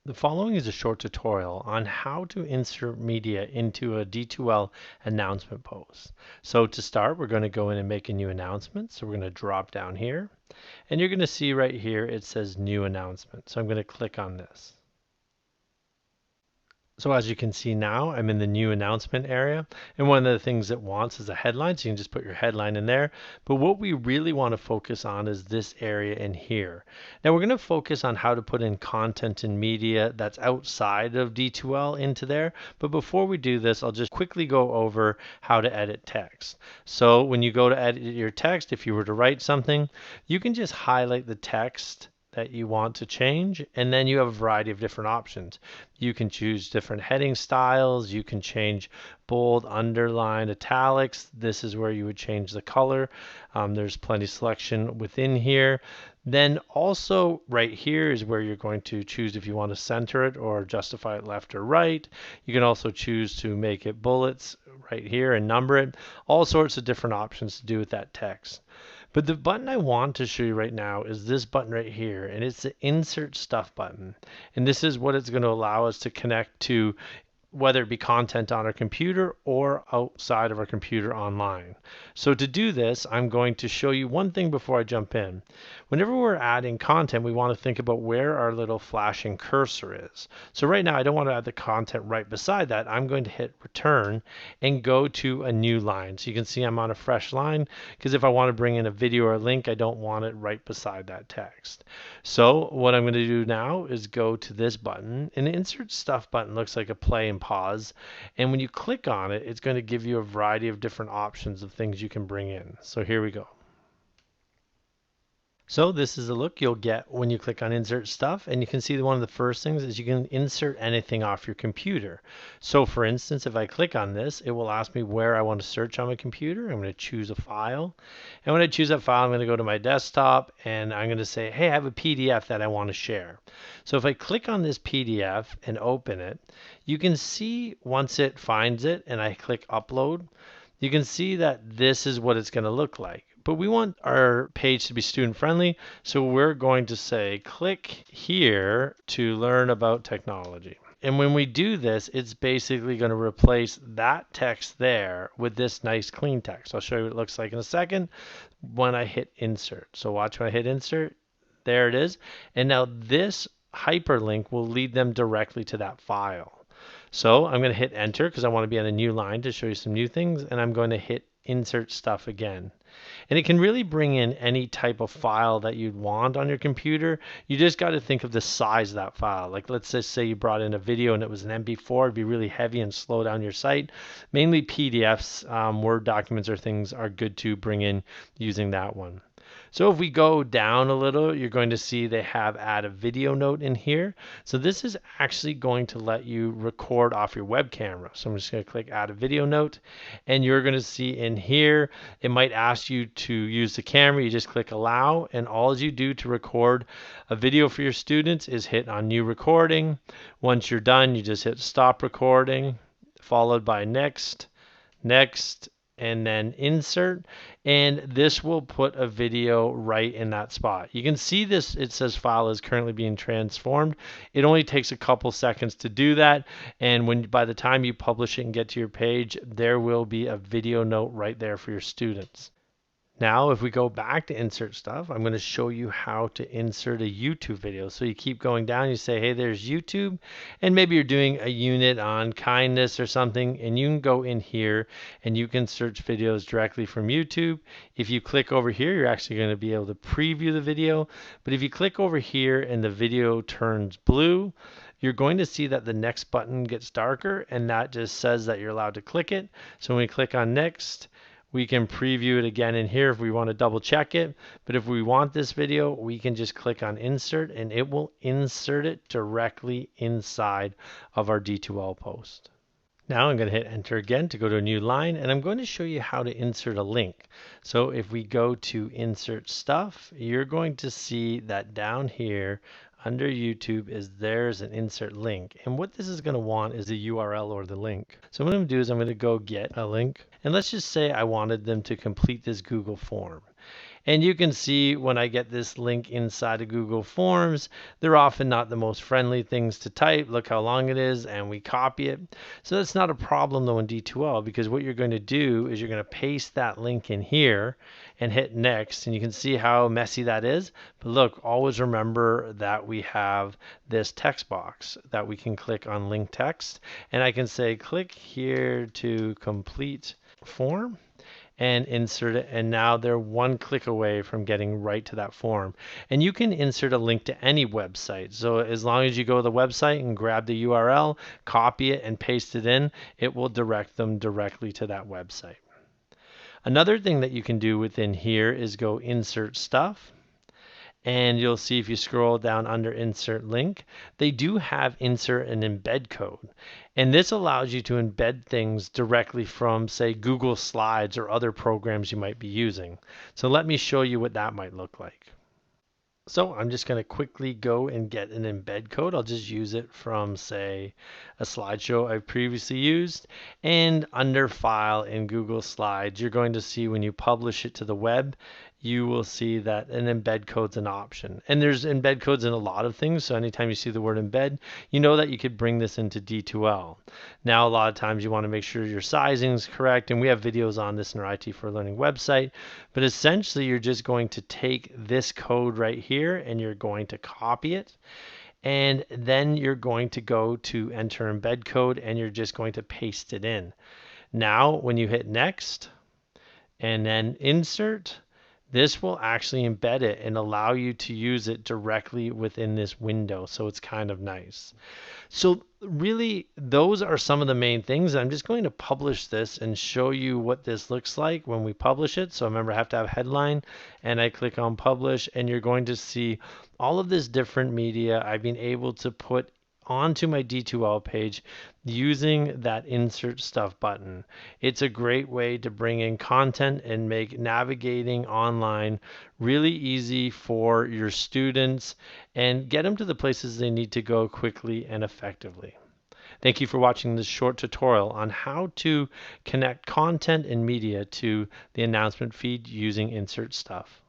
The following is a short tutorial on how to insert media into a D2L announcement post. So to start, we're going to go in and make a new announcement. So we're going to drop down here, and you're going to see right here it says new announcement. So I'm going to click on this. So as you can see now, I'm in the new announcement area, and one of the things it wants is a headline, so you can just put your headline in there. But what we really want to focus on is this area in here. Now we're going to focus on how to put in content and media that's outside of D2L into there. But before we do this, I'll just quickly go over how to edit text. So when you go to edit your text, if you were to write something, you can just highlight the text that you want to change, and then you have a variety of different options. You can choose different heading styles, you can change bold, underline, italics. This is where you would change the color. There's plenty of selection within here. Then also right here is where you're going to choose if you want to center it or justify it left or right. You can also choose to make it bullets right here and number it. All sorts of different options to do with that text. But the button I want to show you right now is this button right here, and it's the Insert Stuff button. And this is what it's going to allow us to connect to, whether it be content on our computer or outside of our computer online. So to do this, I'm going to show you one thing before I jump in. Whenever we're adding content, we want to think about where our little flashing cursor is. So right now, I don't want to add the content right beside that. I'm going to hit return and go to a new line. So you can see I'm on a fresh line, because if I want to bring in a video or a link, I don't want it right beside that text. So what I'm going to do now is go to this button, and the Insert Stuff button looks like a play and pause. And when you click on it, it's going to give you a variety of different options of things you can bring in. So here we go. So this is the look you'll get when you click on Insert Stuff, and you can see that one of the first things is you can insert anything off your computer. So for instance, if I click on this, it will ask me where I want to search on my computer. I'm going to choose a file, and when I choose that file, I'm going to go to my desktop, and I'm going to say, hey, I have a PDF that I want to share. So if I click on this PDF and open it, you can see once it finds it and I click upload, you can see that this is what it's going to look like. But we want our page to be student friendly, so we're going to say click here to learn about technology. And when we do this, it's basically going to replace that text there with this nice clean text. I'll show you what it looks like in a second when I hit insert. So watch when I hit insert. There it is. And now this hyperlink will lead them directly to that file. So I'm going to hit enter because I want to be on a new line to show you some new things, and I'm going to hit insert stuff again. And it can really bring in any type of file that you'd want on your computer. You just got to think of the size of that file. Like let's just say you brought in a video and it was an MP4, it'd be really heavy and slow down your site. Mainly PDFs, Word documents or things are good to bring in using that one. So if we go down a little, you're going to see they have add a video note in here. So this is actually going to let you record off your web camera. So I'm just going to click add a video note, and you're going to see in here, it might ask you to use the camera. You just click allow, and all you do to record a video for your students is hit on new recording. Once you're done, you just hit stop recording, followed by next, next, and then insert, and this will put a video right in that spot. You can see this, it says file is currently being transformed. It only takes a couple seconds to do that, and by the time you publish it and get to your page, there will be a video note right there for your students. Now, if we go back to insert stuff, I'm going to show you how to insert a YouTube video. So you keep going down, you say, hey, there's YouTube, and maybe you're doing a unit on kindness or something, and you can go in here and you can search videos directly from YouTube. If you click over here, you're actually going to be able to preview the video. But if you click over here and the video turns blue, you're going to see that the next button gets darker, and that just says that you're allowed to click it. So when we click on next, we can preview it again in here if we want to double check it. But if we want this video, we can just click on insert, and it will insert it directly inside of our D2L post. Now I'm going to hit enter again to go to a new line, and I'm going to show you how to insert a link. So if we go to insert stuff, you're going to see that down here under YouTube there's an insert link, and what this is going to want is the URL or the link. So what I'm going to do is I'm going to go get a link, and let's just say I wanted them to complete this Google form. And you can see when I get this link inside of Google Forms, they're often not the most friendly things to type. Look how long it is, and we copy it. So that's not a problem though in D2L, because what you're going to do is you're going to paste that link in here and hit next, and you can see how messy that is. But look, always remember that we have this text box that we can click on link text, and I can say click here to complete form and insert it, and now they're one click away from getting right to that form. And you can insert a link to any website. So as long as you go to the website and grab the URL, copy it and paste it in, it will direct them directly to that website. Another thing that you can do within here is go insert stuff. And you'll see if you scroll down under insert link, they do have insert and embed code. And this allows you to embed things directly from, say, Google Slides or other programs you might be using. So let me show you what that might look like. So I'm just going to quickly go and get an embed code. I'll just use it from, say, a slideshow I've previously used. And under File in Google Slides, you're going to see when you publish it to the web, you will see that an embed code's an option. And there's embed codes in a lot of things. So anytime you see the word embed, you know that you could bring this into D2L. Now, a lot of times you want to make sure your sizing is correct. And we have videos on this in our IT for Learning website. But essentially, you're just going to take this code right here and you're going to copy it. And then you're going to go to enter embed code and you're just going to paste it in. Now, when you hit next and then insert, this will actually embed it and allow you to use it directly within this window. So it's kind of nice. So really, those are some of the main things. I'm just going to publish this and show you what this looks like when we publish it. So remember, I have to have a headline, and I click on publish, and you're going to see all of this different media I've been able to put onto my D2L page using that insert stuff button. It's a great way to bring in content and make navigating online really easy for your students and get them to the places they need to go quickly and effectively. Thank you for watching this short tutorial on how to connect content and media to the announcement feed using insert stuff.